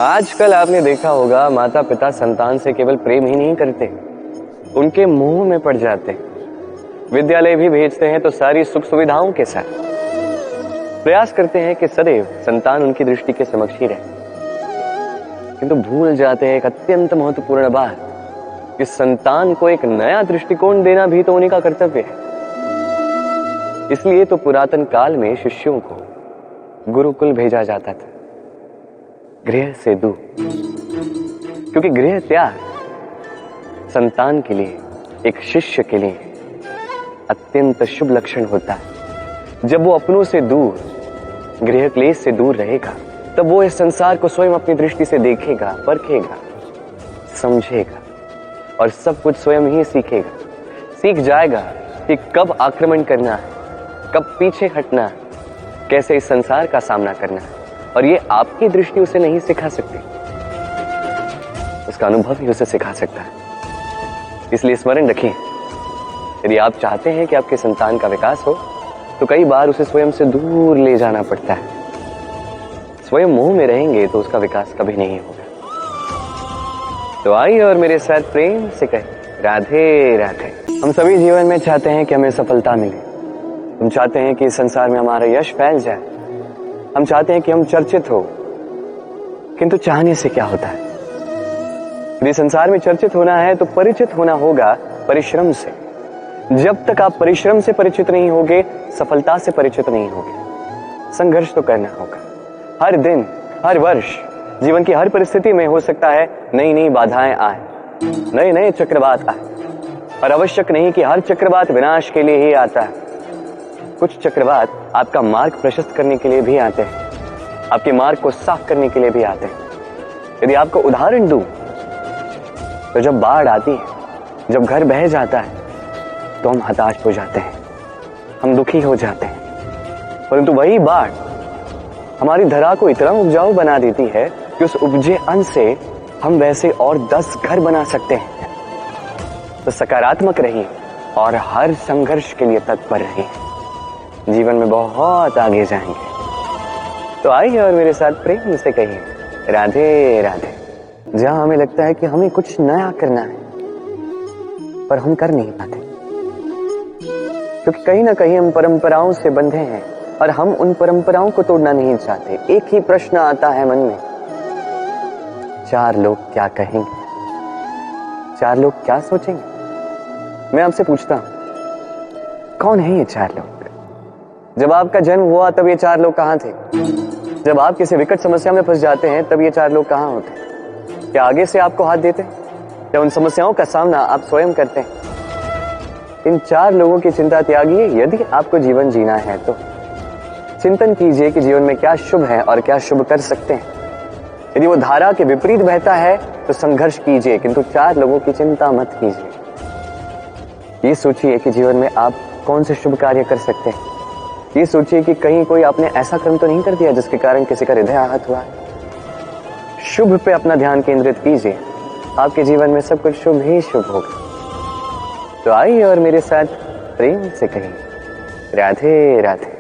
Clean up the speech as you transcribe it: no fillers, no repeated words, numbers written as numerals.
आजकल आपने देखा होगा माता पिता संतान से केवल प्रेम ही नहीं करते, उनके मोह में पड़ जाते। विद्यालय भी भेजते हैं तो सारी सुख सुविधाओं के साथ प्रयास करते हैं कि सदैव संतान उनकी दृष्टि के समक्ष ही रहे, किंतु भूल जाते हैं एक अत्यंत महत्वपूर्ण बात कि संतान को एक नया दृष्टिकोण देना भी तो उन्हीं का कर्तव्य है। इसलिए तो पुरातन काल में शिष्यों को गुरुकुल भेजा जाता था, गृह से दूर, क्योंकि गृह त्याग संतान के लिए, एक शिष्य के लिए अत्यंत शुभ लक्षण होता है। जब वो अपनों से दूर, गृह क्लेश से दूर रहेगा, तब वो इस संसार को स्वयं अपनी दृष्टि से देखेगा, परखेगा, समझेगा और सब कुछ स्वयं ही सीखेगा। सीख जाएगा कि कब आक्रमण करना है, कब पीछे हटना है, कैसे इस संसार का सामना करना है। और ये आपकी दृष्टि उसे नहीं सिखा सकती, उसका अनुभव ही उसे सिखा सकता है। इसलिए स्मरण रखें, यदि आप चाहते हैं कि आपके संतान का विकास हो तो कई बार उसे स्वयं से दूर ले जाना पड़ता है। स्वयं मोह में रहेंगे तो उसका विकास कभी नहीं होगा। तो आइए और मेरे साथ प्रेम से कहें, राधे राधे। हम सभी जीवन में चाहते हैं कि हमें सफलता मिले, हम चाहते हैं कि इस संसार में हमारा यश फैल जाए, हम चाहते हैं कि हम चर्चित हो, किंतु चाहने से क्या होता है? यदि संसार में चर्चित होना है तो परिचित होना होगा परिश्रम से। जब तक आप परिश्रम से परिचित नहीं होगे, सफलता से परिचित नहीं होगे। संघर्ष तो करना होगा। हर दिन, हर वर्ष, जीवन की हर परिस्थिति में हो सकता है नई नई बाधाएं आए, नए नए चक्रवात आए, और आवश्यक नहीं कि हर चक्रवात विनाश के लिए ही आता है। कुछ चक्रवात आपका मार्ग प्रशस्त करने के लिए भी आते हैं, आपके मार्ग को साफ करने के लिए भी आते हैं। यदि आपको उदाहरण दूं तो जब बाढ़ आती है, जब घर बह जाता है, तो हम हताश हो जाते हैं, हम दुखी हो जाते हैं। परंतु वही बाढ़ हमारी धरा को इतना उपजाऊ बना देती है कि उस उपजे अन्न से हम वैसे और 10 घर बना सकते हैं। तो सकारात्मक रहिए और हर संघर्ष के लिए तत्पर रहिए, जीवन में बहुत आगे जाएंगे। तो आइए और मेरे साथ प्रेम से कहिए, राधे राधे। जहां हमें लगता है कि हमें कुछ नया करना है पर हम कर नहीं पाते, क्योंकि कहीं ना कहीं हम परंपराओं से बंधे हैं और हम उन परंपराओं को तोड़ना नहीं चाहते। एक ही प्रश्न आता है मन में, 4 लोग क्या कहेंगे, 4 लोग क्या सोचेंगे। मैं आपसे पूछता हूं, कौन है ये 4 लोग? जब आपका जन्म हुआ तब ये 4 लोग कहां थे? जब आप किसी विकट समस्या में फंस जाते हैं तब ये 4 लोग कहां होते? क्या आगे से आपको हाथ देते? या उन समस्याओं का सामना आप स्वयं करते हैं? इन 4 लोगों की चिंता त्यागिए। यदि आपको जीवन जीना है तो चिंतन कीजिए कि जीवन में क्या शुभ है और क्या शुभ कर सकते हैं। यदि वो धारा के विपरीत बहता है तो संघर्ष कीजिए, किंतु 4 लोगों की चिंता मत कीजिए। ये सोचिए कि जीवन में आप कौन से शुभ कार्य कर सकते हैं। ये सोचिए कि कहीं कोई आपने ऐसा कर्म तो नहीं कर दिया जिसके कारण किसी का हृदय आहत हुआ। शुभ पे अपना ध्यान केंद्रित कीजिए, आपके जीवन में सब कुछ शुभ ही शुभ होगा। तो आइए और मेरे साथ प्रेम से कहिए, राधे राधे।